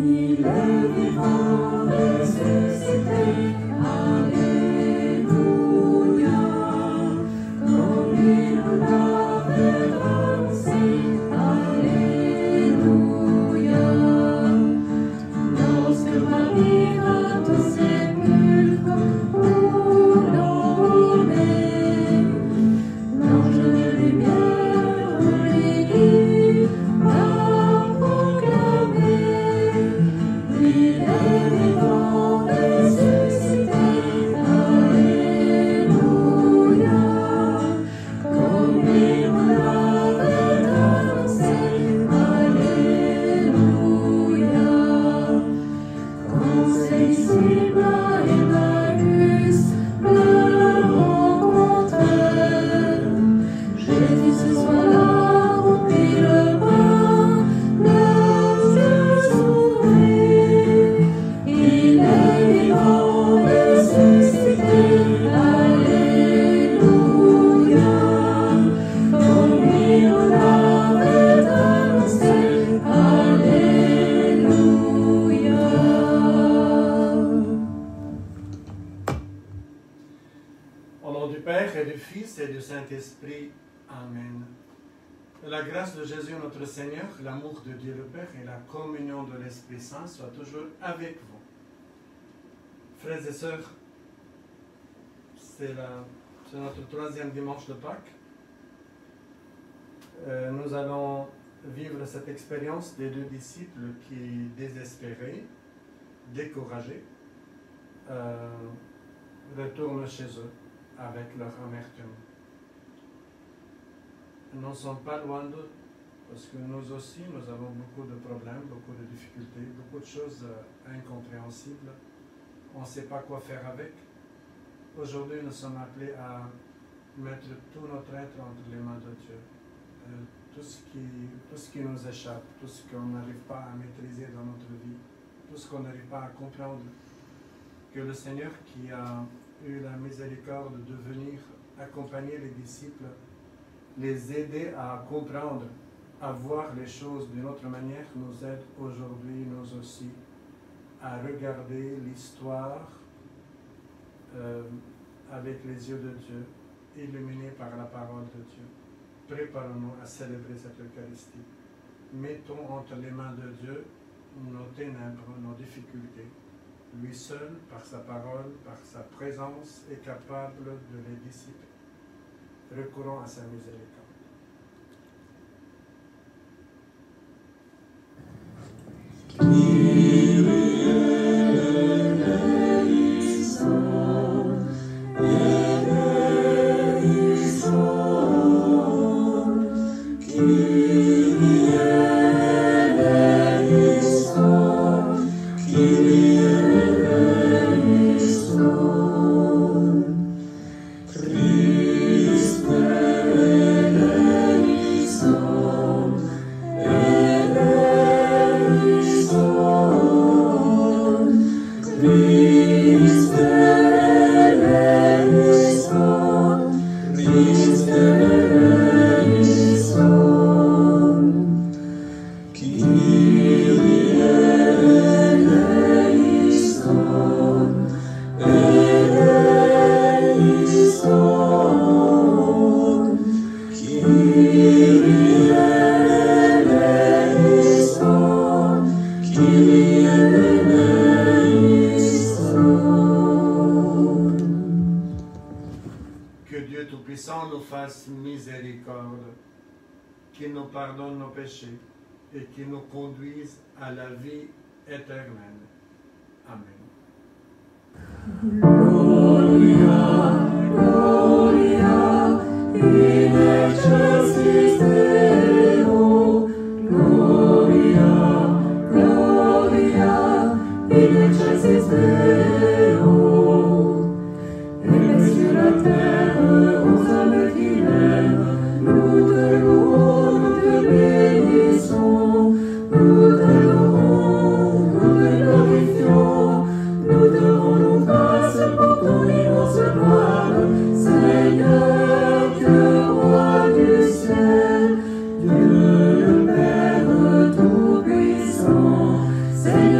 Il est vivant, ressuscité, Alléluia. Comme il l'avait annoncé, Alléluia. Lorsque Marie vint au sépulcre pour l'emmener, l'ange de lumière lui dit à proclamer. Il est vivant, ressuscité, Alléluia. Comme il l'avait annoncé, Alléluia. Quand ses disciples à Emmaüs le rencontrèrent, Jésus ce soir-là rompit le pain, les yeux s'ouvrirent. Il est vivant, ressuscité, Alléluia. Comme il l'avait annoncé, Alléluia. Au nom du Père et du Fils et du Saint-Esprit. Amen. Que la grâce de Jésus notre Seigneur, l'amour de Dieu le Père et la communion de l'Esprit Saint soient toujours avec vous. Frères et sœurs, c'est notre troisième dimanche de Pâques. Nous allons vivre cette expérience des deux disciples qui, désespérés, découragés, retournent chez eux avec leur amertume. Nous n'en sommes pas loin d'eux, parce que nous aussi, nous avons beaucoup de problèmes, beaucoup de difficultés, beaucoup de choses incompréhensibles. On ne sait pas quoi faire avec. Aujourd'hui, nous sommes appelés à mettre tout notre être entre les mains de Dieu. Tout ce qui nous échappe, tout ce qu'on n'arrive pas à maîtriser dans notre vie, tout ce qu'on n'arrive pas à comprendre, que le Seigneur qui a eu la miséricorde de venir accompagner les disciples, les aider à comprendre, à voir les choses d'une autre manière, nous aide aujourd'hui, nous aussi, à regarder l'histoire avec les yeux de Dieu, illuminés par la parole de Dieu. Préparons-nous à célébrer cette Eucharistie. Mettons entre les mains de Dieu nos ténèbres, nos difficultés. Lui seul, par sa parole, par sa présence, est capable de les dissiper. Recourons à sa miséricorde. Que Dieu Tout-Puissant nous fasse miséricorde, qu'il nous pardonne nos péchés et qu'il nous conduise à la vie éternelle. Amen. Gloria, Gloria, in excelsis Deo. Gloria, Gloria, in excelsis Deo. Et sur la terre, aux hommes qui l'aiment, nous te louons, nous te bénissons, nous te louons, nous te glorifions, nous te rendons grâce pour ton immense gloire, Seigneur, Dieu, roi du ciel, Dieu le Père Tout-Puissant, Seigneur.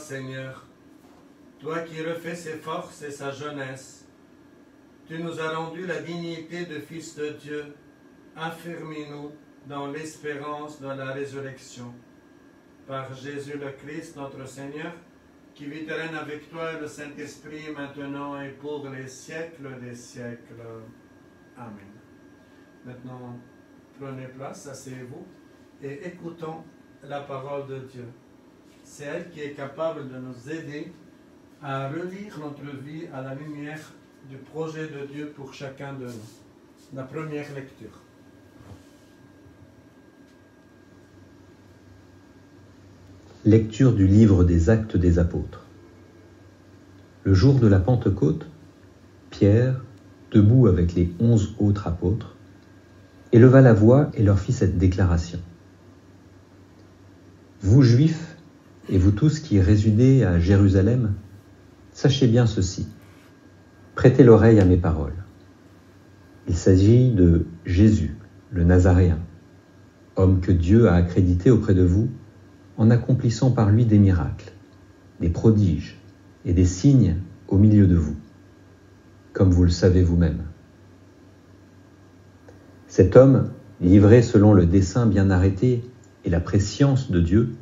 Seigneur, toi qui refais ses forces et sa jeunesse, tu nous as rendu la dignité de fils de Dieu. Affermis-nous dans l'espérance de la résurrection. Par Jésus le Christ, notre Seigneur, qui vit et règne avec toi et le Saint-Esprit, maintenant et pour les siècles des siècles. Amen. Maintenant, prenez place, asseyez-vous et écoutons la parole de Dieu. C'est elle qui est capable de nous aider à relire notre vie à la lumière du projet de Dieu pour chacun de nous. La première lecture. Lecture du livre des Actes des Apôtres. Le jour de la Pentecôte, Pierre, debout avec les 11 autres apôtres, éleva la voix et leur fit cette déclaration. Vous, Juifs, et vous tous qui résidez à Jérusalem, sachez bien ceci. Prêtez l'oreille à mes paroles. Il s'agit de Jésus, le Nazaréen, homme que Dieu a accrédité auprès de vous en accomplissant par lui des miracles, des prodiges et des signes au milieu de vous, comme vous le savez vous-même. Cet homme, livré selon le dessein bien arrêté et la prescience de Dieu,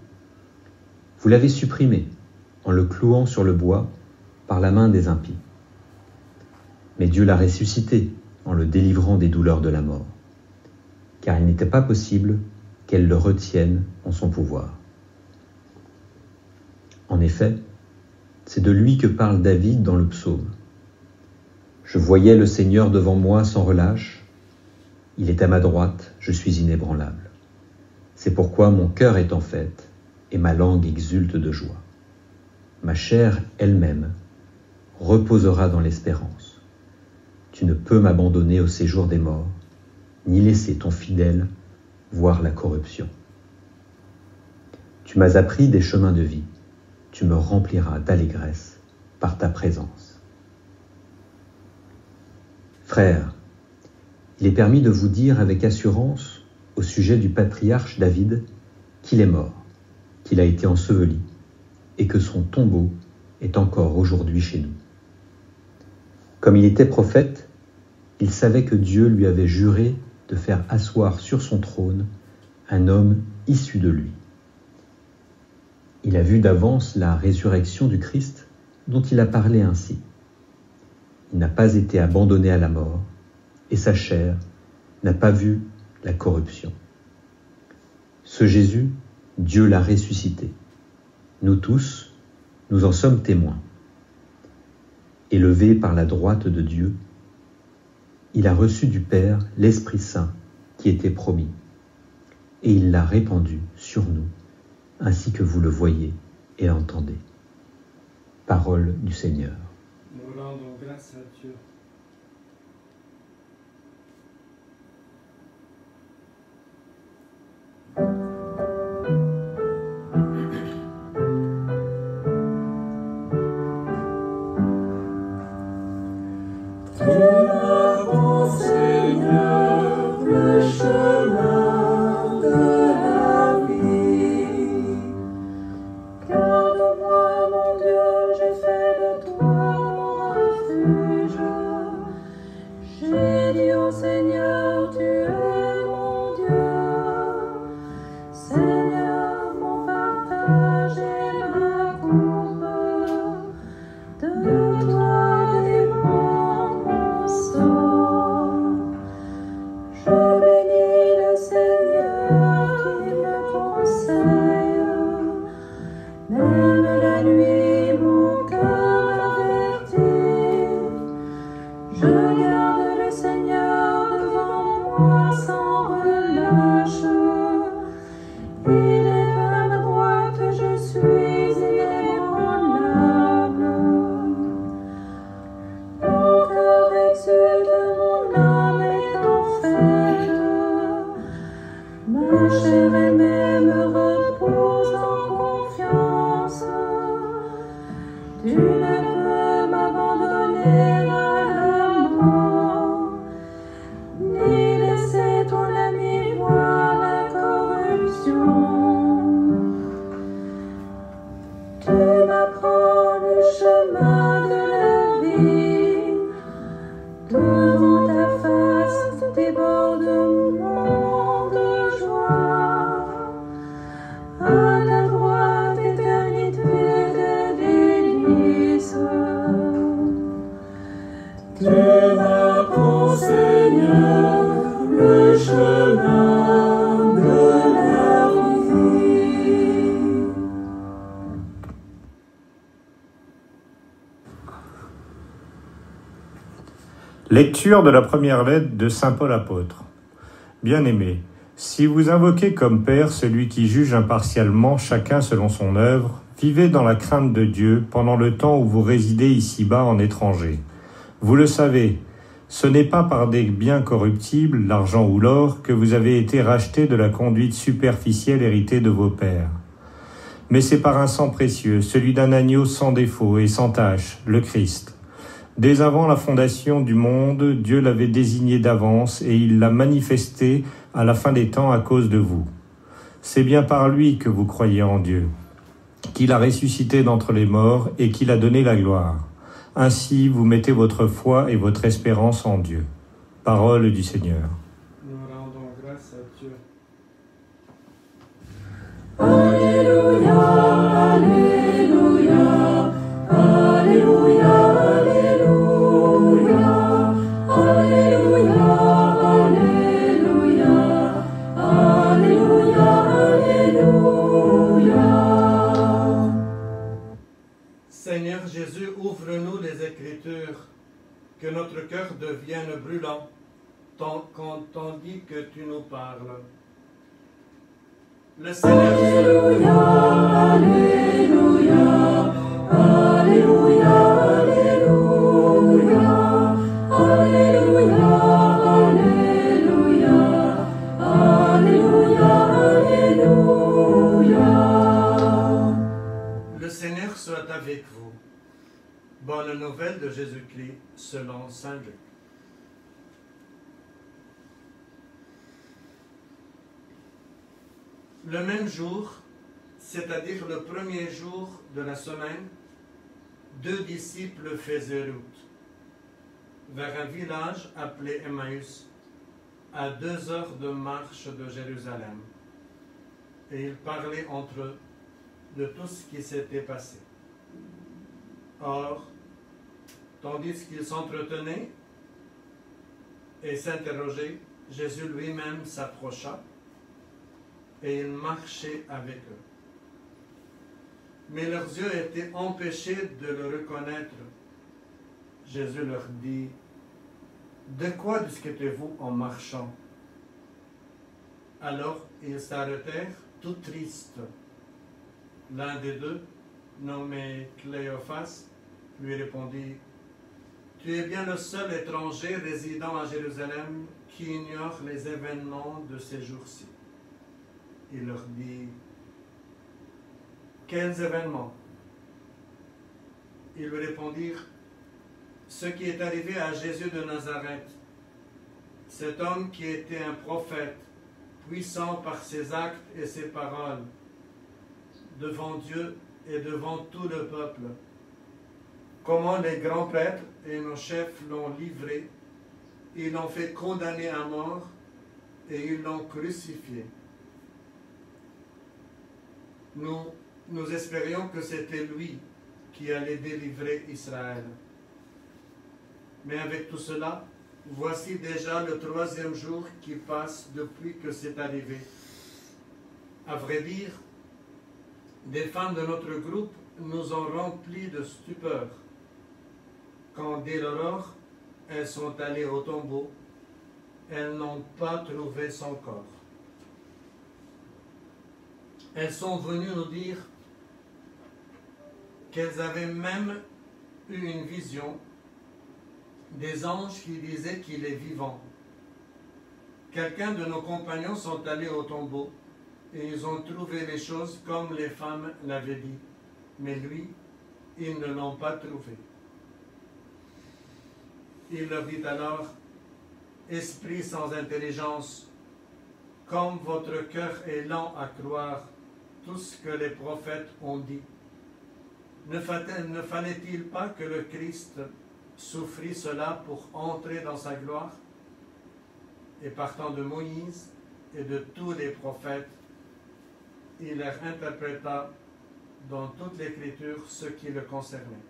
vous l'avez supprimé en le clouant sur le bois par la main des impies. Mais Dieu l'a ressuscité en le délivrant des douleurs de la mort, car il n'était pas possible qu'elle le retienne en son pouvoir. En effet, c'est de lui que parle David dans le psaume. Je voyais le Seigneur devant moi sans relâche. Il est à ma droite, je suis inébranlable. C'est pourquoi mon cœur est en fête et ma langue exulte de joie. Ma chair elle-même reposera dans l'espérance. Tu ne peux m'abandonner au séjour des morts, ni laisser ton fidèle voir la corruption. Tu m'as appris des chemins de vie, tu me rempliras d'allégresse par ta présence. Frères, il est permis de vous dire avec assurance au sujet du patriarche David qu'il est mort, qu'il a été enseveli et que son tombeau est encore aujourd'hui chez nous. Comme il était prophète, il savait que Dieu lui avait juré de faire asseoir sur son trône un homme issu de lui. Il a vu d'avance la résurrection du Christ dont il a parlé ainsi. Il n'a pas été abandonné à la mort et sa chair n'a pas vu la corruption. Ce Jésus, Dieu l'a ressuscité. Nous tous, nous en sommes témoins. Élevé par la droite de Dieu, il a reçu du Père l'Esprit Saint qui était promis, et il l'a répandu sur nous, ainsi que vous le voyez et l'entendez. Parole du Seigneur. Nous rendons grâce à Dieu. Garde-moi, mon Dieu, j'ai fait de toi mon refuge. Lecture de la première lettre de saint Paul apôtre. Bien-aimés, si vous invoquez comme Père celui qui juge impartialement chacun selon son œuvre, vivez dans la crainte de Dieu pendant le temps où vous résidez ici-bas en étranger. Vous le savez, ce n'est pas par des biens corruptibles, l'argent ou l'or, que vous avez été rachetés de la conduite superficielle héritée de vos pères. Mais c'est par un sang précieux, celui d'un agneau sans défaut et sans tache, le Christ. Dès avant la fondation du monde, Dieu l'avait désigné d'avance et il l'a manifesté à la fin des temps à cause de vous. C'est bien par lui que vous croyez en Dieu, qu'il a ressuscité d'entre les morts et qu'il a donné la gloire. Ainsi, vous mettez votre foi et votre espérance en Dieu. Parole du Seigneur. Nous rendons grâce à Dieu. Alléluia, Alléluia, Alléluia, Alléluia, Alléluia, Alléluia, Alléluia, Alléluia. Seigneur Jésus, ouvre-nous les Écritures, que notre cœur devienne brûlant quand on dit que tu nous parles. Le Seigneur Alléluia, Alléluia, Alléluia, Alléluia, Alléluia, Alléluia, Alléluia, Alléluia. Le Seigneur soit avec vous. Bonne nouvelle de Jésus-Christ selon saint Luc. Le même jour, c'est-à-dire le premier jour de la semaine, 2 disciples faisaient route vers un village appelé Emmaüs, à 2 heures de marche de Jérusalem. Et ils parlaient entre eux de tout ce qui s'était passé. Or, tandis qu'ils s'entretenaient et s'interrogeaient, Jésus lui-même s'approcha et il marchait avec eux. Mais leurs yeux étaient empêchés de le reconnaître. Jésus leur dit, « De quoi discutez-vous en marchant ?» Alors ils s'arrêtèrent tout tristes. L'un des deux, nommé Cléophas, lui répondit, « Tu es bien le seul étranger résidant à Jérusalem qui ignore les événements de ces jours-ci. » Il leur dit, « Quels événements ?» Ils lui répondirent, « Ce qui est arrivé à Jésus de Nazareth, cet homme qui était un prophète, puissant par ses actes et ses paroles, devant Dieu et devant tout le peuple. Comment les grands prêtres et nos chefs l'ont livré, ils l'ont fait condamner à mort et ils l'ont crucifié. Nous espérions que c'était lui qui allait délivrer Israël. Mais avec tout cela, voici déjà le 3e jour qui passe depuis que c'est arrivé. À vrai dire, des femmes de notre groupe nous ont remplis de stupeur. Quand dès l'aurore, elles sont allées au tombeau, elles n'ont pas trouvé son corps. Elles sont venues nous dire qu'elles avaient même eu une vision des anges qui disaient qu'il est vivant. Quelqu'un de nos compagnons sont allés au tombeau et ils ont trouvé les choses comme les femmes l'avaient dit. Mais lui, ils ne l'ont pas trouvé. Il leur dit alors, « Esprit sans intelligence, comme votre cœur est lent à croire tout ce que les prophètes ont dit, ne fallait-il pas que le Christ souffrit cela pour entrer dans sa gloire ?» Et partant de Moïse et de tous les prophètes, il leur interpréta dans toute l'Écriture ce qui le concernait.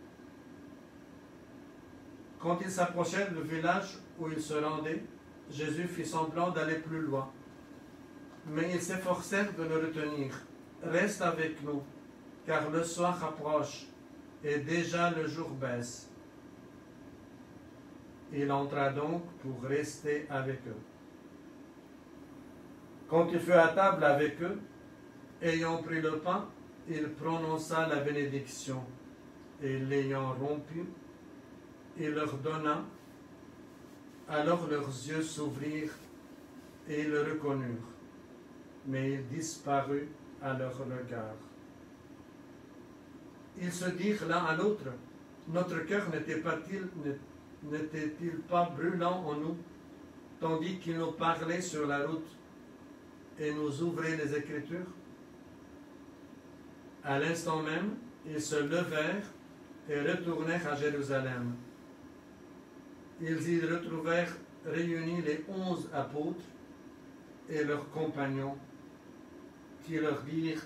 Quand ils s'approchèrent du village où ils se rendaient, Jésus fit semblant d'aller plus loin. Mais ils s'efforcèrent de le retenir. « Reste avec nous, car le soir approche et déjà le jour baisse. » Il entra donc pour rester avec eux. Quand il fut à table avec eux, ayant pris le pain, il prononça la bénédiction, et l'ayant rompu, il leur donna. Alors leurs yeux s'ouvrirent et le reconnurent, mais il disparut à leur regard. Ils se dirent l'un à l'autre, notre cœur n'était-il pas brûlant en nous, tandis qu'il nous parlait sur la route et nous ouvrait les Écritures? À l'instant même, ils se levèrent et retournèrent à Jérusalem. Ils y retrouvèrent réunis les 11 apôtres et leurs compagnons, qui leur dirent: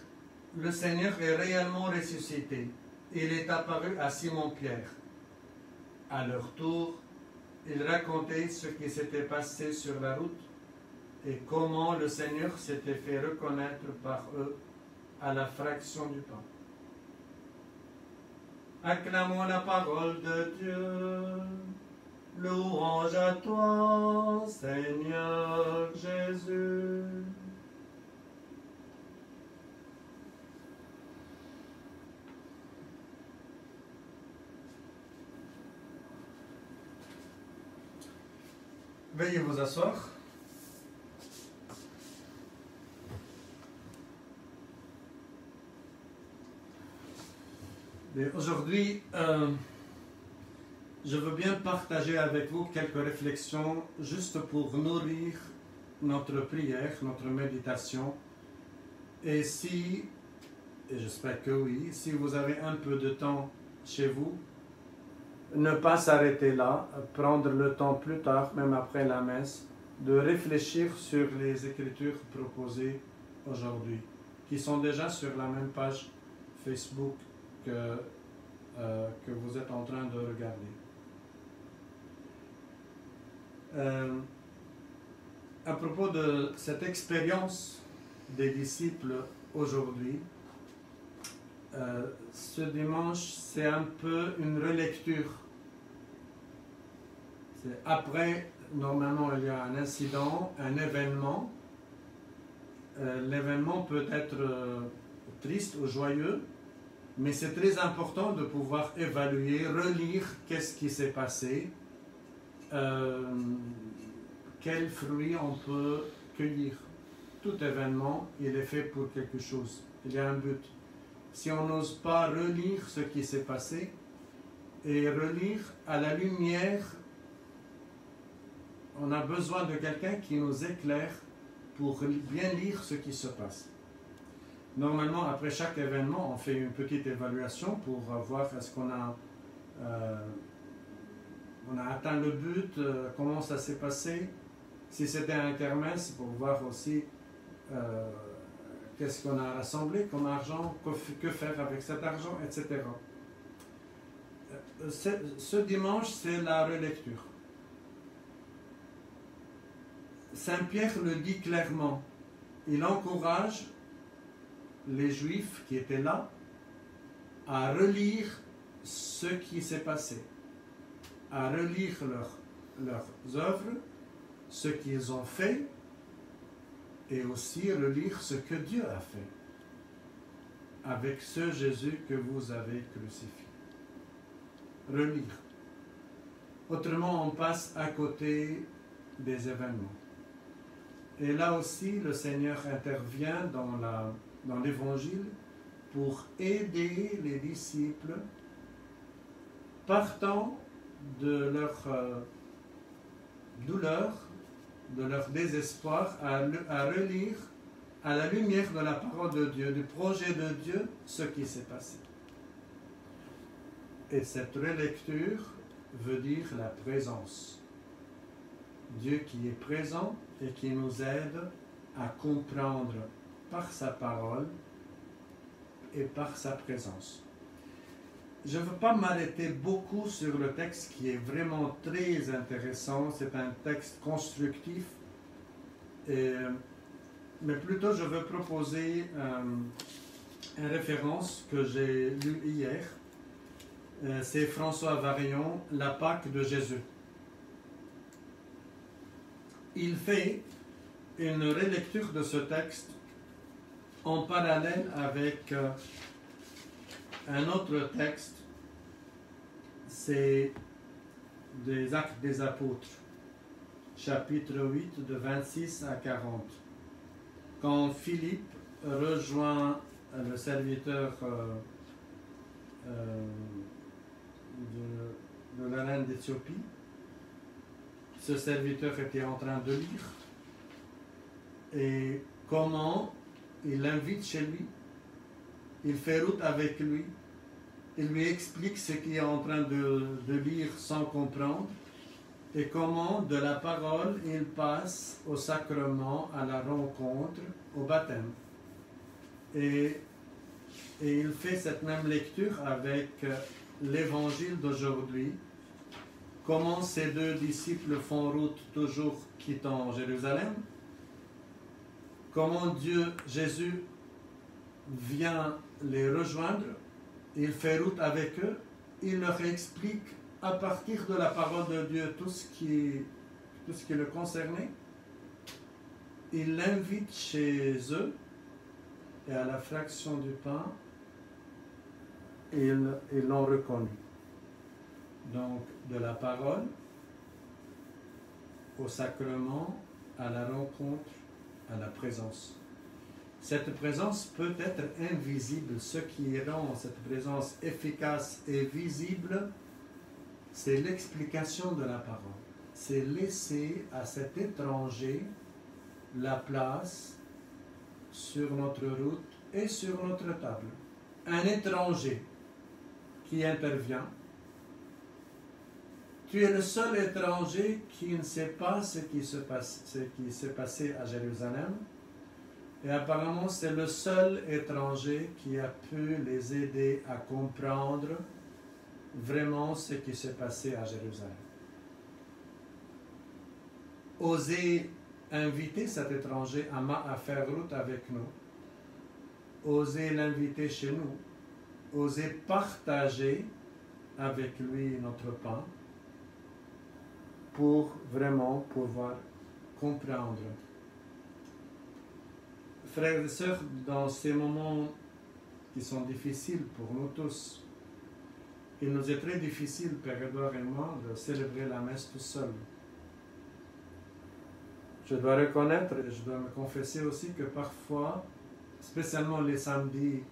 le Seigneur est réellement ressuscité. Il est apparu à Simon-Pierre. À leur tour, ils racontaient ce qui s'était passé sur la route et comment le Seigneur s'était fait reconnaître par eux à la fraction du pain. Acclamons la parole de Dieu. Louange à toi, Seigneur Jésus. Veuillez vous asseoir. Aujourd'hui, je veux bien partager avec vous quelques réflexions juste pour nourrir notre prière, notre méditation. Et j'espère que oui, si vous avez un peu de temps chez vous, ne pas s'arrêter là, prendre le temps plus tard, même après la messe, de réfléchir sur les Écritures proposées aujourd'hui, qui sont déjà sur la même page Facebook que vous êtes en train de regarder. À propos de cette expérience des disciples aujourd'hui, ce dimanche, c'est un peu une relecture. Après, normalement, il y a un incident, un événement. L'événement peut être triste ou joyeux, mais c'est très important de pouvoir évaluer, relire qu'est-ce qui s'est passé, quels fruits on peut cueillir. Tout événement, il est fait pour quelque chose. Il y a un but. Si on n'ose pas relire ce qui s'est passé et relire à la lumière, on a besoin de quelqu'un qui nous éclaire pour bien lire ce qui se passe. Normalement, après chaque événement, on fait une petite évaluation pour voir est-ce qu'on a atteint le but, comment ça s'est passé. Si c'était un kermesse, pour voir aussi qu'est-ce qu'on a rassemblé comme argent, que faire avec cet argent, etc. Ce dimanche, c'est la relecture. Saint Pierre le dit clairement. Il encourage les Juifs qui étaient là à relire ce qui s'est passé, à relire leurs œuvres, ce qu'ils ont fait, et aussi relire ce que Dieu a fait avec ce Jésus que vous avez crucifié. Relire. Autrement, on passe à côté des événements. Et là aussi, le Seigneur intervient dans l'Évangile pour aider les disciples partant de leur douleur, de leur désespoir, à relire à la lumière de la parole de Dieu, du projet de Dieu, ce qui s'est passé. Et cette relecture veut dire la présence. Dieu qui est présent et qui nous aide à comprendre par sa parole et par sa présence. Je ne veux pas m'arrêter beaucoup sur le texte qui est vraiment très intéressant. C'est un texte constructif. Mais plutôt, je veux proposer une référence que j'ai lue hier. C'est François Varillon, La Pâque de Jésus. il fait une relecture de ce texte en parallèle avec un autre texte, c'est des Actes des Apôtres, chapitre 8, de 26 à 40. Quand Philippe rejoint le serviteur de la reine d'Éthiopie, ce serviteur était en train de lire, et comment il l'invite chez lui, il fait route avec lui, il lui explique ce qu'il est en train de lire sans comprendre, et comment de la parole il passe au sacrement, à la rencontre, au baptême. Et il fait cette même lecture avec l'évangile d'aujourd'hui, comment ces deux disciples font route toujours quittant Jérusalem, comment Jésus vient les rejoindre, il fait route avec eux, il leur explique à partir de la parole de Dieu tout ce qui le concernait, il l'invite chez eux, et à la fraction du pain, ils l'ont reconnu. Donc, de la parole au sacrement, à la rencontre, à la présence. Cette présence peut être invisible. Ce qui rend cette présence efficace et visible, c'est l'explication de la parole. C'est laisser à cet étranger la place sur notre route et sur notre table. Un étranger qui intervient. Tu es le seul étranger qui ne sait pas ce qui s'est passé à Jérusalem. Et apparemment, c'est le seul étranger qui a pu les aider à comprendre vraiment ce qui s'est passé à Jérusalem. Osez inviter cet étranger à faire route avec nous. Osez l'inviter chez nous. Osez partager avec lui notre pain pour vraiment pouvoir comprendre. Frères et sœurs, dans ces moments qui sont difficiles pour nous tous, il nous est très difficile, Père Édouard et moi, de célébrer la messe tout seul. Je dois reconnaître et je dois me confesser aussi que parfois, spécialement les samedis,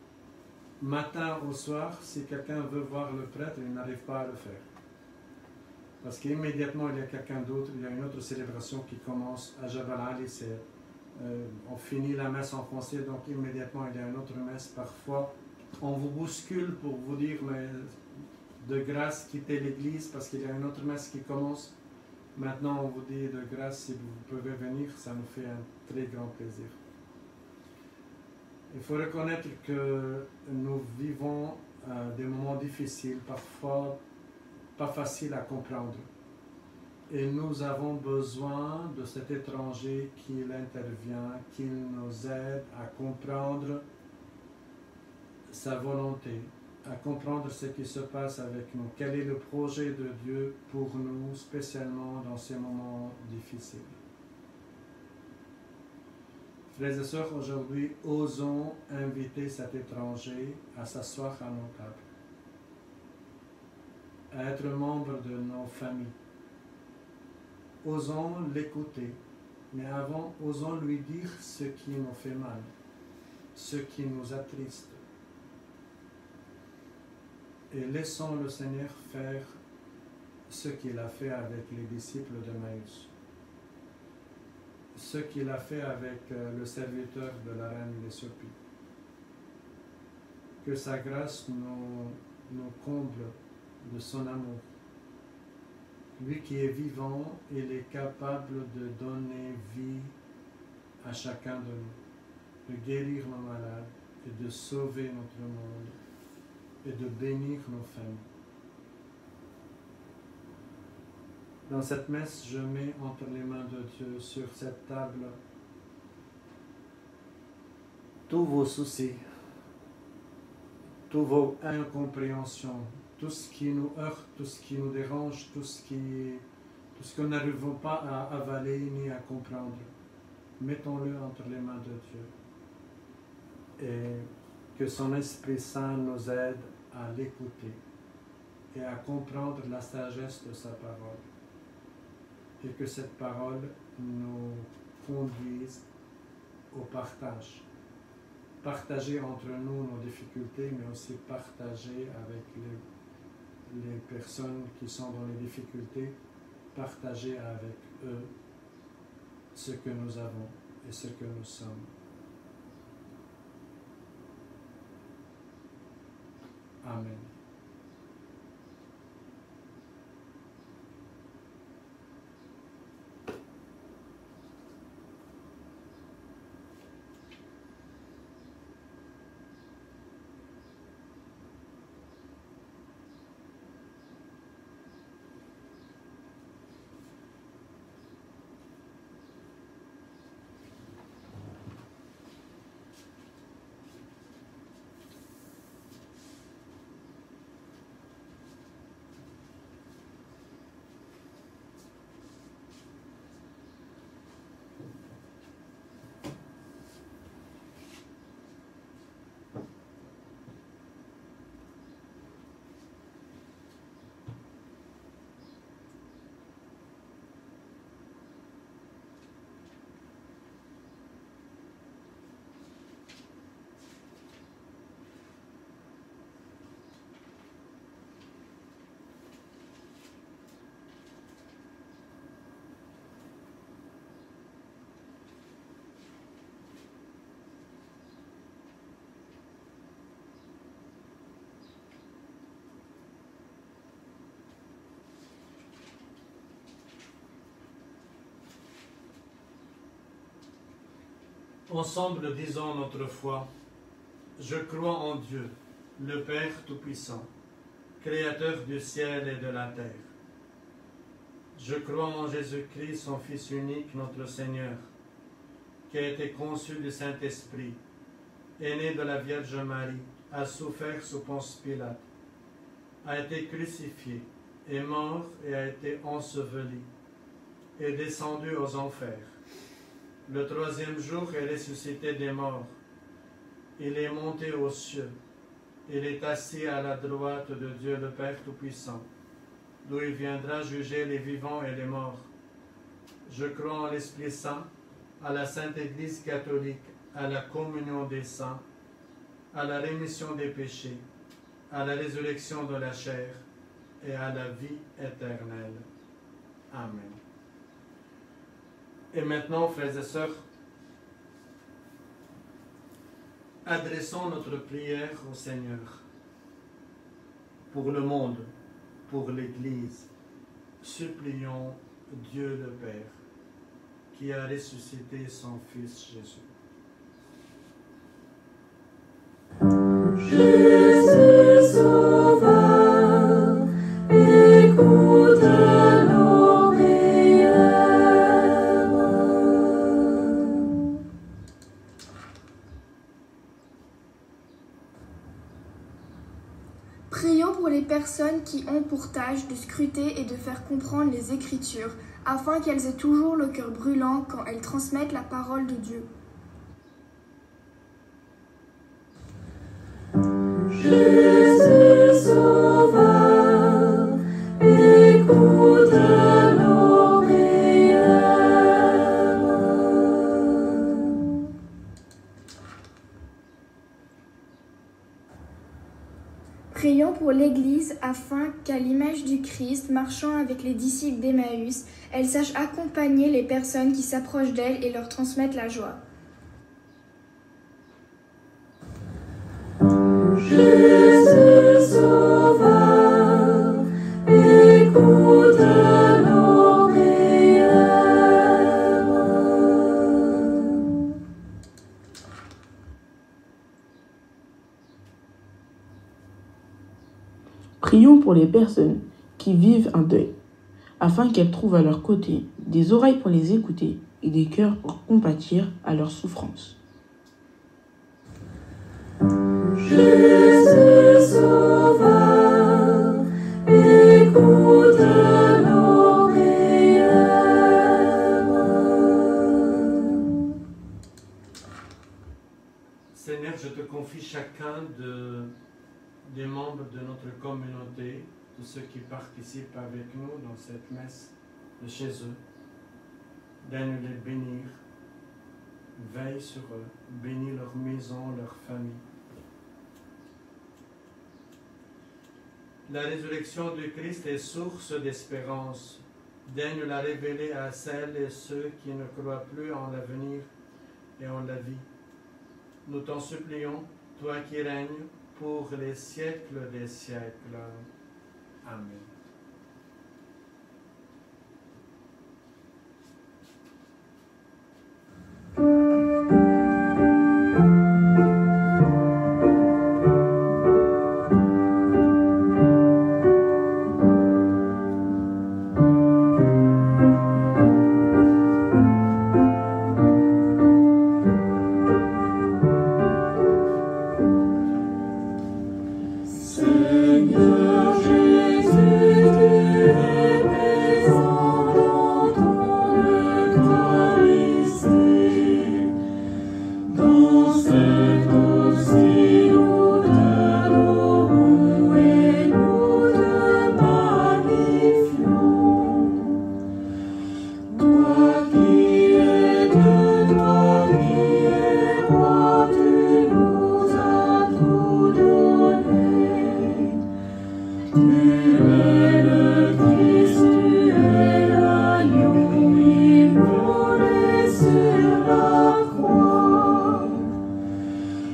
matin au soir, si quelqu'un veut voir le prêtre, il n'arrive pas à le faire. Parce qu'immédiatement, il y a quelqu'un d'autre, il y a une autre célébration qui commence à Jabal Ali. On finit la messe en français, donc immédiatement, il y a une autre messe. Parfois, on vous bouscule pour vous dire, mais de grâce, quittez l'église parce qu'il y a une autre messe qui commence. Maintenant, on vous dit de grâce, si vous pouvez venir, ça nous fait un très grand plaisir. Il faut reconnaître que nous vivons des moments difficiles, parfois pas faciles à comprendre. Et nous avons besoin de cet étranger qui intervient, qui nous aide à comprendre sa volonté, à comprendre ce qui se passe avec nous. Quel est le projet de Dieu pour nous, spécialement dans ces moments difficiles. Frères et sœurs, aujourd'hui, osons inviter cet étranger à s'asseoir à nos tables, à être membre de nos familles. Osons l'écouter, mais avant, osons lui dire ce qui nous fait mal, ce qui nous attriste. Et laissons le Seigneur faire ce qu'il a fait avec les disciples de Maïs, ce qu'il a fait avec le serviteur de la reine d'Éthiopie. Que sa grâce nous comble de son amour. Lui qui est vivant, il est capable de donner vie à chacun de nous, de guérir nos malades et de sauver notre monde et de bénir nos familles. Dans cette messe, je mets entre les mains de Dieu, sur cette table, tous vos soucis, toutes vos incompréhensions, tout ce qui nous heurte, tout ce qui nous dérange, tout ce puisque nous n'arrivons pas à avaler ni à comprendre. Mettons-le entre les mains de Dieu. Et que son Esprit Saint nous aide à l'écouter et à comprendre la sagesse de sa parole. Et que cette parole nous conduise au partage. Partager entre nous nos difficultés, mais aussi partager avec les personnes qui sont dans les difficultés, partager avec eux ce que nous avons et ce que nous sommes. Amen. Ensemble, disons notre foi. Je crois en Dieu, le Père Tout-Puissant, Créateur du ciel et de la terre. Je crois en Jésus-Christ, son Fils unique, notre Seigneur, qui a été conçu du Saint-Esprit, est né de la Vierge Marie, a souffert sous Ponce Pilate, a été crucifié, est mort et a été enseveli, est descendu aux enfers. Le troisième jour est ressuscité des morts. Il est monté aux cieux. Il est assis à la droite de Dieu le Père Tout-Puissant, d'où il viendra juger les vivants et les morts. Je crois en l'Esprit Saint, à la Sainte Église catholique, à la communion des saints, à la rémission des péchés, à la résurrection de la chair et à la vie éternelle. Amen. Et maintenant, frères et sœurs, adressons notre prière au Seigneur pour le monde, pour l'Église. Supplions Dieu le Père qui a ressuscité son Fils Jésus. Jésus Sauveur, écoute nos prières. Prions pour les personnes qui ont pour tâche de scruter et de faire comprendre les Écritures, afin qu'elles aient toujours le cœur brûlant quand elles transmettent la parole de Dieu. Jésus Sauveur, écoute nos prières. Prions pour l'Église afin qu'à l'image du Christ, marchant avec les disciples d'Emmaüs, elle sache accompagner les personnes qui s'approchent d'elle et leur transmettre la joie. Jésus Sauveur, écoute nos prières. Prions pour les personnes qui vivent un deuil, afin qu'elles trouvent à leur côté des oreilles pour les écouter et des cœurs pour compatir à leurs souffrances. Jésus Sauveur, écoute nos prières. des membres de notre communauté, de ceux qui participent avec nous dans cette messe de chez eux. Daigne les bénir, veille sur eux, bénis leur maison, leur famille. La résurrection du Christ est source d'espérance. Daigne la révéler à celles et ceux qui ne croient plus en l'avenir et en la vie. Nous t'en supplions, toi qui règnes pour les siècles des siècles. Amen. Seigneur Jésus, tu es présent dans ton Eucharistie. Dans cette hostie, nous t'adorons et nous te magnifions. Toi qui es Dieu, toi qui es roi, tu nous as tout donné. Tu es le Christ, tu es l'agneau immolé sur la croix.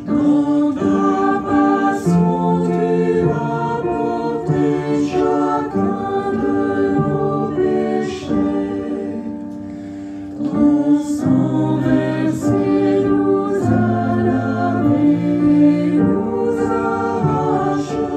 Dans ta passion, tu as porté chacun de nos péchés. Ton sang versé nous a lavés et nous a rachetés.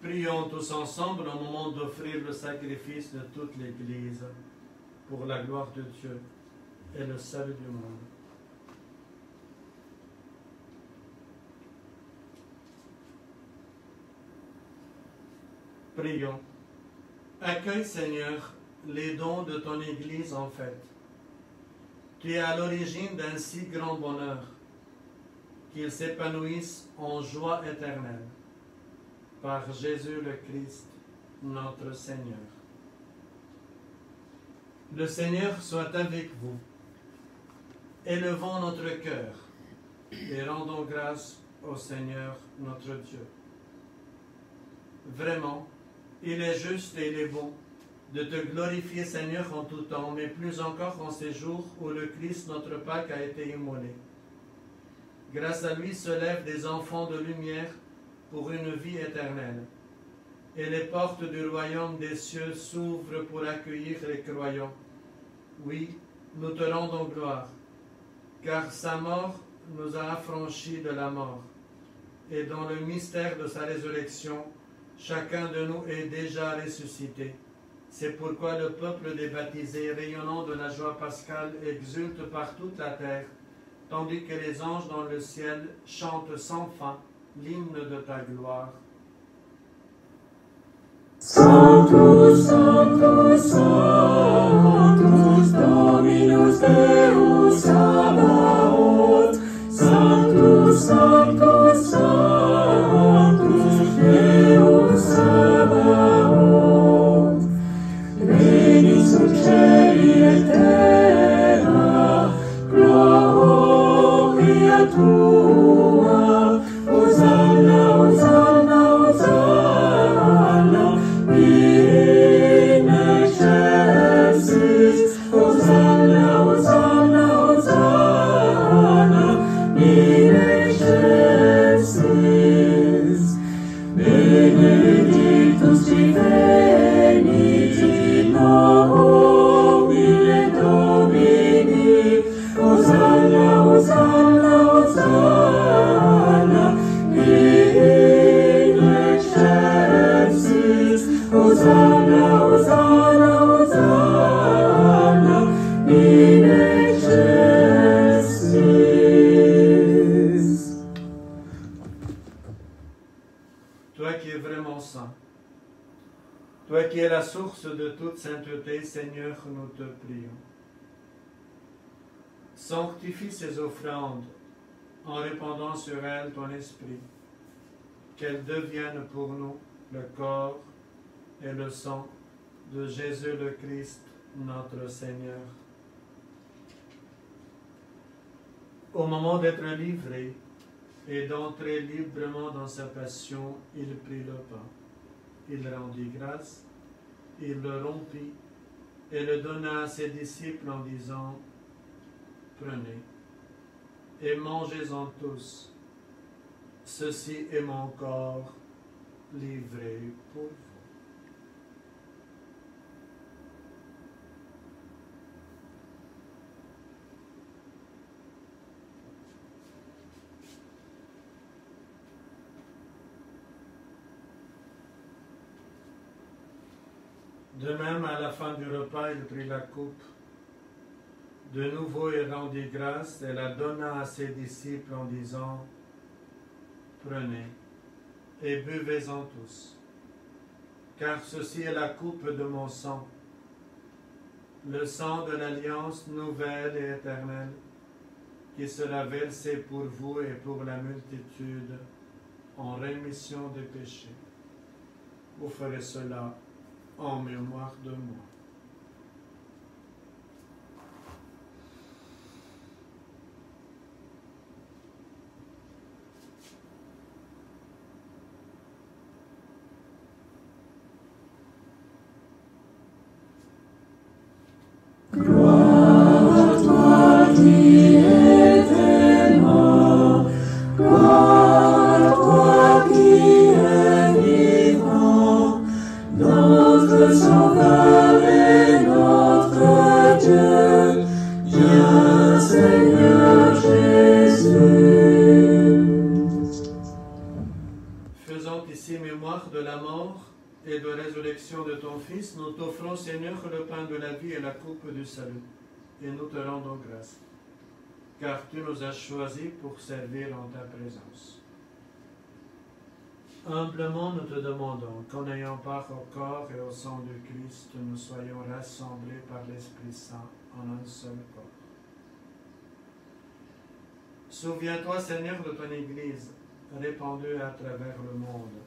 Prions tous ensemble au moment d'offrir le sacrifice de toute l'Église pour la gloire de Dieu et le salut du monde. Prions. Accueille, Seigneur, les dons de ton Église en fête. Tu es à l'origine d'un si grand bonheur, qu'ils s'épanouissent en joie éternelle. Par Jésus le Christ, notre Seigneur. Le Seigneur soit avec vous. Élevons notre cœur et rendons grâce au Seigneur notre Dieu. Vraiment, il est juste et il est bon de te glorifier, Seigneur, en tout temps, mais plus encore en ces jours où le Christ, notre Pâque, a été immolé. Grâce à lui se lèvent des enfants de lumière pour une vie éternelle. Et les portes du royaume des cieux s'ouvrent pour accueillir les croyants. Oui, nous te rendons gloire, car sa mort nous a affranchis de la mort. Et dans le mystère de sa résurrection, chacun de nous est déjà ressuscité. C'est pourquoi le peuple des baptisés, rayonnant de la joie pascale, exulte par toute la terre, tandis que les anges dans le ciel chantent sans fin l'hymne de ta gloire. Sanctus, Sanctus, Sanctus, Dominus Deus Sabaoth. Sanctus, Sanctus, Sanctus, Deus Sabaoth. Veni succedi et terra, gloria tua. Hosanna, Hosanna, Hosanna, in excelsis. Hosanna, Hosanna, Hosanna, in excelsis. Benedictus divenit in nomine Domini. Hosanna, Hosanna, Hosanna, in excelsis. Hosanna, Hosanna. source de toute sainteté, Seigneur, nous te prions. Sanctifie ces offrandes en répandant sur elles ton esprit, qu'elles deviennent pour nous le corps et le sang de Jésus le Christ, notre Seigneur. Au moment d'être livré et d'entrer librement dans sa passion, il prit le pain. Il rendit grâce, il le rompit et le donna à ses disciples en disant, « Prenez et mangez-en tous. Ceci est mon corps livré pour vous. » De même, à la fin du repas, il prit la coupe. De nouveau, il rendit grâce et la donna à ses disciples en disant, « Prenez et buvez-en tous, car ceci est la coupe de mon sang, le sang de l'alliance nouvelle et éternelle, qui sera versé pour vous et pour la multitude en rémission des péchés. Vous ferez cela en mémoire de moi. » Gloire à toi qui étais mort, gloire à toi qui es vivant, notre Sauveur et notre Dieu, viens Seigneur Jésus. Faisant ici mémoire de la mort et de résurrection de ton Fils, nous t'offrons, Seigneur, le pain de la vie et la coupe du salut, et nous te rendons grâce, car tu nous as choisis pour servir en ta présence. Humblement, nous te demandons qu'en ayant part au corps et au sang du Christ, nous soyons rassemblés par l'Esprit Saint en un seul corps. Souviens-toi, Seigneur, de ton Église, répandue à travers le monde.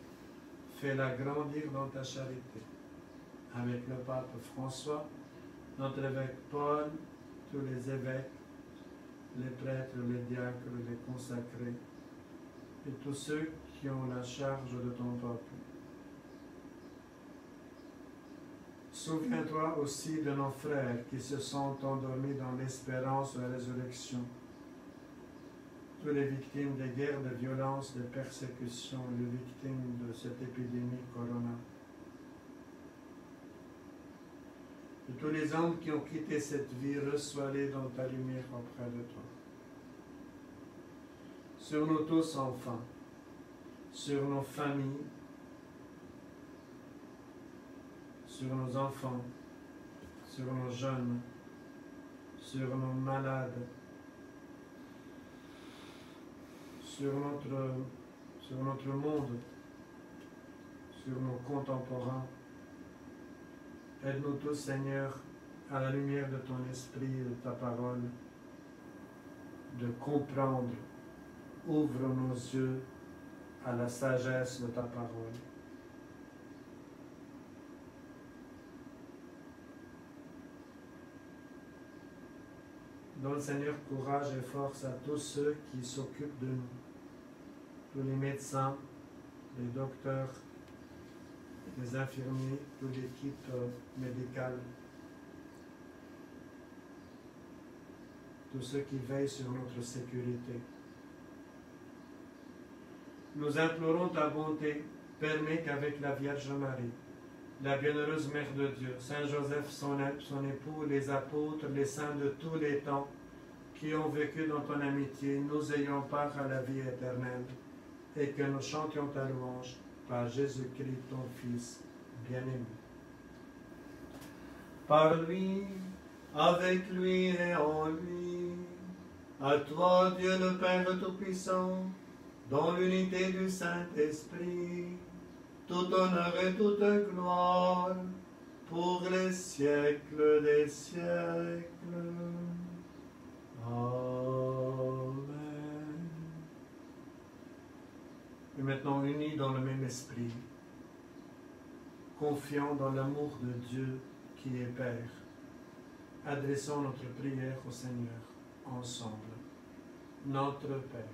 Fais-la grandir dans ta charité. Avec le pape François, notre évêque Paul, tous les évêques, les prêtres, les diacres, les consacrés, et tous ceux qui ont la charge de ton peuple. Souviens-toi aussi de nos frères qui se sont endormis dans l'espérance de la résurrection. Toutes les victimes des guerres, de violences, de persécutions, les victimes de cette épidémie corona. Et tous les hommes qui ont quitté cette vie, reçois-les dans ta lumière auprès de toi. Sur nous tous, enfin, sur nos familles, sur nos enfants, sur nos jeunes, sur nos malades, sur notre monde, sur nos contemporains. Aide-nous tous, Seigneur, à la lumière de ton esprit et de ta parole, de comprendre. Ouvre nos yeux à la sagesse de ta parole. Donne, Seigneur, courage et force à tous ceux qui s'occupent de nous, tous les médecins, les docteurs, les infirmiers, toute l'équipe médicale, tous ceux qui veillent sur notre sécurité. Nous implorons ta bonté, permets qu'avec la Vierge Marie, la bienheureuse Mère de Dieu, Saint Joseph, son époux, les apôtres, les saints de tous les temps, qui ont vécu dans ton amitié, nous ayons part à la vie éternelle, et que nous chantions ta louange par Jésus-Christ, ton Fils bien-aimé. Par lui, avec lui et en lui, à toi, Dieu le Père Tout-Puissant, dans l'unité du Saint-Esprit, tout honneur et toute gloire, pour les siècles des siècles. Amen. Et maintenant, unis dans le même esprit, confiants dans l'amour de Dieu qui est Père, adressons notre prière au Seigneur ensemble. Notre Père,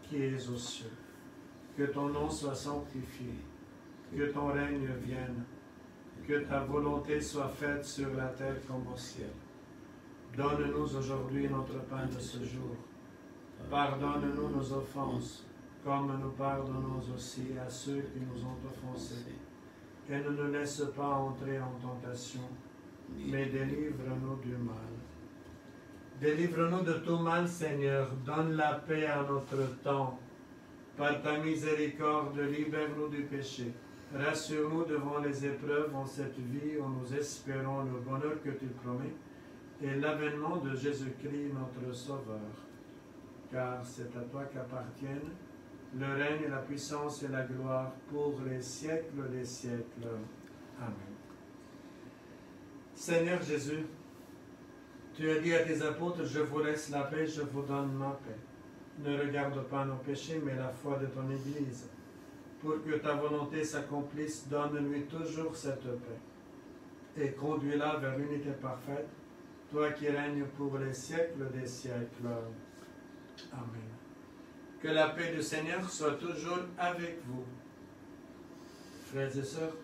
qui es aux cieux, que ton nom soit sanctifié, que ton règne vienne, que ta volonté soit faite sur la terre comme au ciel. Donne-nous aujourd'hui notre pain de ce jour. Pardonne-nous nos offenses, comme nous pardonnons aussi à ceux qui nous ont offensés. Et ne nous laisse pas entrer en tentation, mais délivre-nous du mal. Délivre-nous de tout mal, Seigneur. Donne la paix à notre temps. Par ta miséricorde, libère-nous du péché. Rassure-nous devant les épreuves en cette vie où nous espérons le bonheur que tu promets et l'avènement de Jésus-Christ, notre Sauveur. Car c'est à toi qu'appartiennent le règne, la puissance et la gloire pour les siècles des siècles. Amen. Seigneur Jésus, tu as dit à tes apôtres, je vous laisse la paix, je vous donne ma paix. Ne regarde pas nos péchés, mais la foi de ton Église. Pour que ta volonté s'accomplisse, donne-lui toujours cette paix. Et conduis-la vers l'unité parfaite, toi qui règnes pour les siècles des siècles. Amen. Que la paix du Seigneur soit toujours avec vous. Frères et sœurs,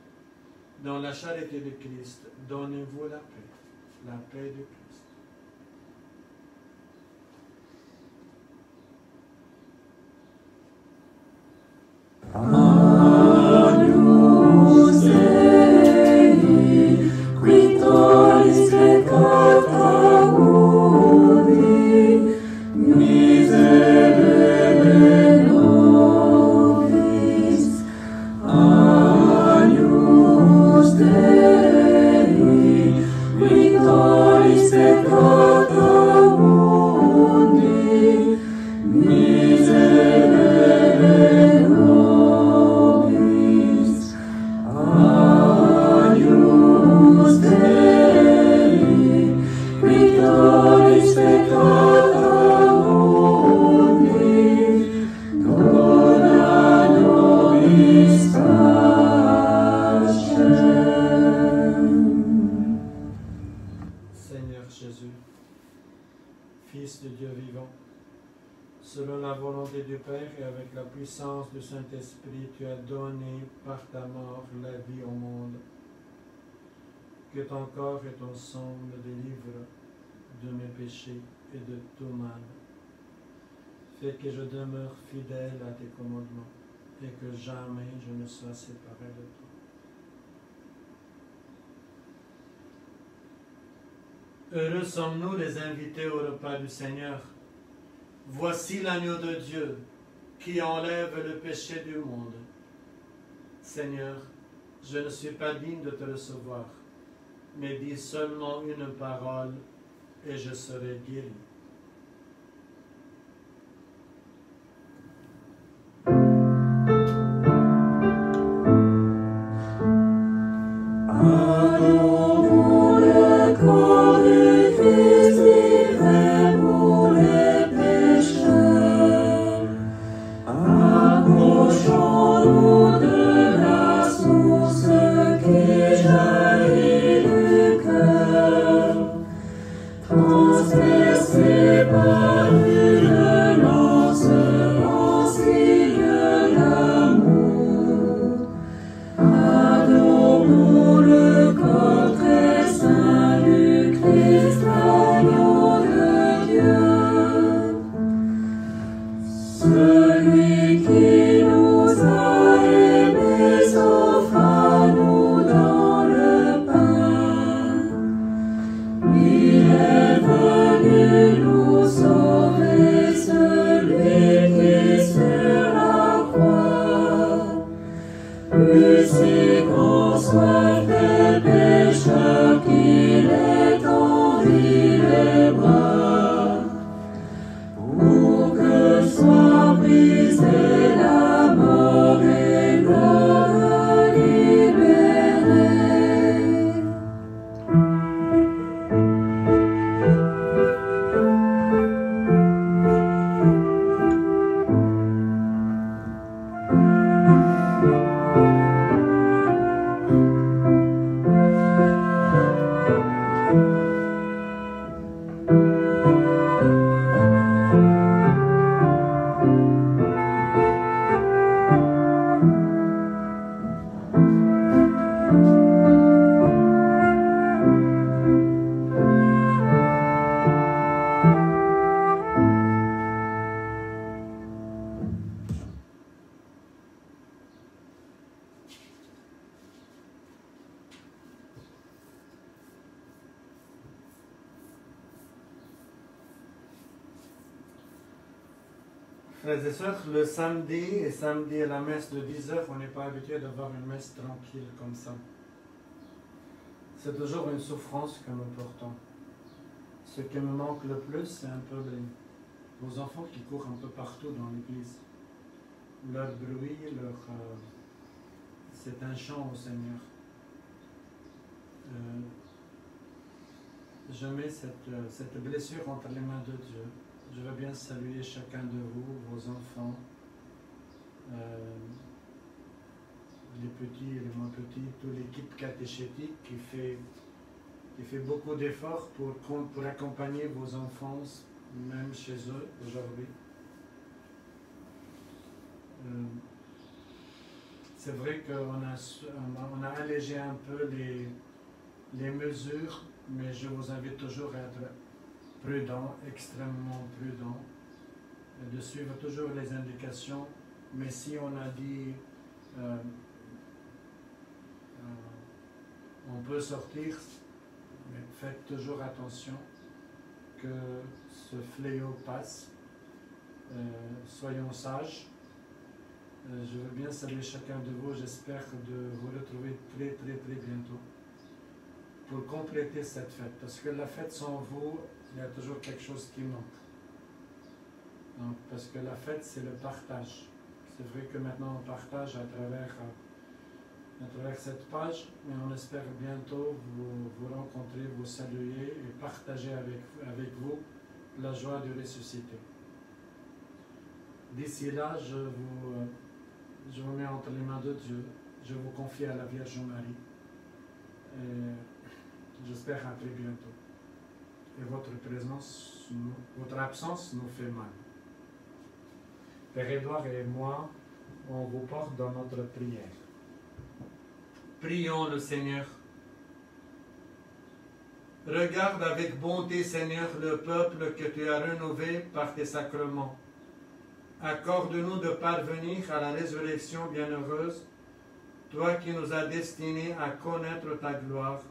dans la charité de Christ, donnez-vous la paix de Christ. Agnus Dei, qui tollis peccata mundi, miserere nobis. Agnus Dei, qui tollis peccata mundi, miserere nobis. Agnus Dei, qui tollis peccata mundi, dona nobis pacem. Seigneur Jésus, Fils de Dieu vivant, selon la volonté du Père et avec la puissance du Saint-Esprit, tu as donné par ta mort la vie au monde. Que ton corps et ton sang me délivrent de mes péchés et de tout mal. Fais que je demeure fidèle à tes commandements et que jamais je ne sois séparé de toi. Heureux sommes-nous les invités au repas du Seigneur. Voici l'agneau de Dieu qui enlève le péché du monde. Seigneur, je ne suis pas digne de te recevoir, mais dis seulement une parole et je serai guéri. Adorons le corps du Christ livré pour les pécheurs. Approchons-nous de la source qui jaillit du cœur. Transpercé Frères et sœurs, le samedi à la messe de 10h, on n'est pas habitué d'avoir une messe tranquille comme ça. C'est toujours une souffrance que nous portons. Ce qui me manque le plus, c'est un peu vos enfants qui courent un peu partout dans l'église. Leur bruit, c'est un chant au Seigneur. Je mets cette blessure entre les mains de Dieu. Je veux bien saluer chacun de vous, vos enfants, les petits et les moins petits, toute l'équipe catéchétique qui fait beaucoup d'efforts pour accompagner vos enfants, même chez eux aujourd'hui. C'est vrai qu'on a allégé un peu les mesures, mais je vous invite toujours à être prudent, extrêmement prudent, de suivre toujours les indications, mais si on a dit on peut sortir, mais faites toujours attention que ce fléau passe. Soyons sages. Je veux bien saluer chacun de vous, j'espère de vous retrouver très très très bientôt pour compléter cette fête, parce que la fête sans vous, il y a toujours quelque chose qui manque. Donc, parce que la fête, c'est le partage. C'est vrai que maintenant on partage à travers cette page, mais on espère bientôt vous rencontrer, vous saluer et partager avec vous la joie de ressusciter. D'ici là, je vous mets entre les mains de Dieu, je vous confie à la Vierge Marie. Et j'espère à très bientôt. Et votre présence, votre absence nous fait mal. Père Édouard et moi, on vous porte dans notre prière. Prions le Seigneur. Regarde avec bonté, Seigneur, le peuple que tu as rénové par tes sacrements. Accorde-nous de parvenir à la résurrection bienheureuse, toi qui nous as destinés à connaître ta gloire,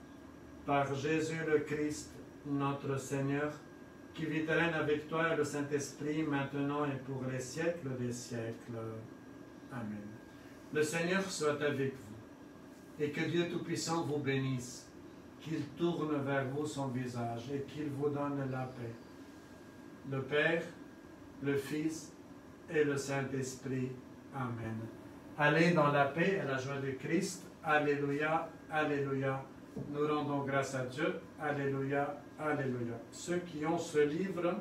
par Jésus le Christ, notre Seigneur, qui vit et règne avec toi et le Saint-Esprit, maintenant et pour les siècles des siècles. Amen. Le Seigneur soit avec vous, et que Dieu Tout-Puissant vous bénisse, qu'il tourne vers vous son visage, et qu'il vous donne la paix. Le Père, le Fils et le Saint-Esprit. Amen. Allez dans la paix et la joie de Christ. Alléluia, alléluia. Nous rendons grâce à Dieu. Alléluia, alléluia. Ceux qui ont ce livre,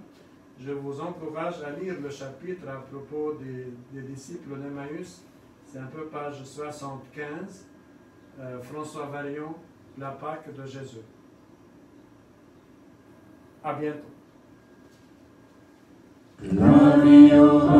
je vous encourage à lire le chapitre à propos des disciples d'Emmaüs. C'est un peu page 75. François Varion, la Pâque de Jésus. À bientôt. La vie aura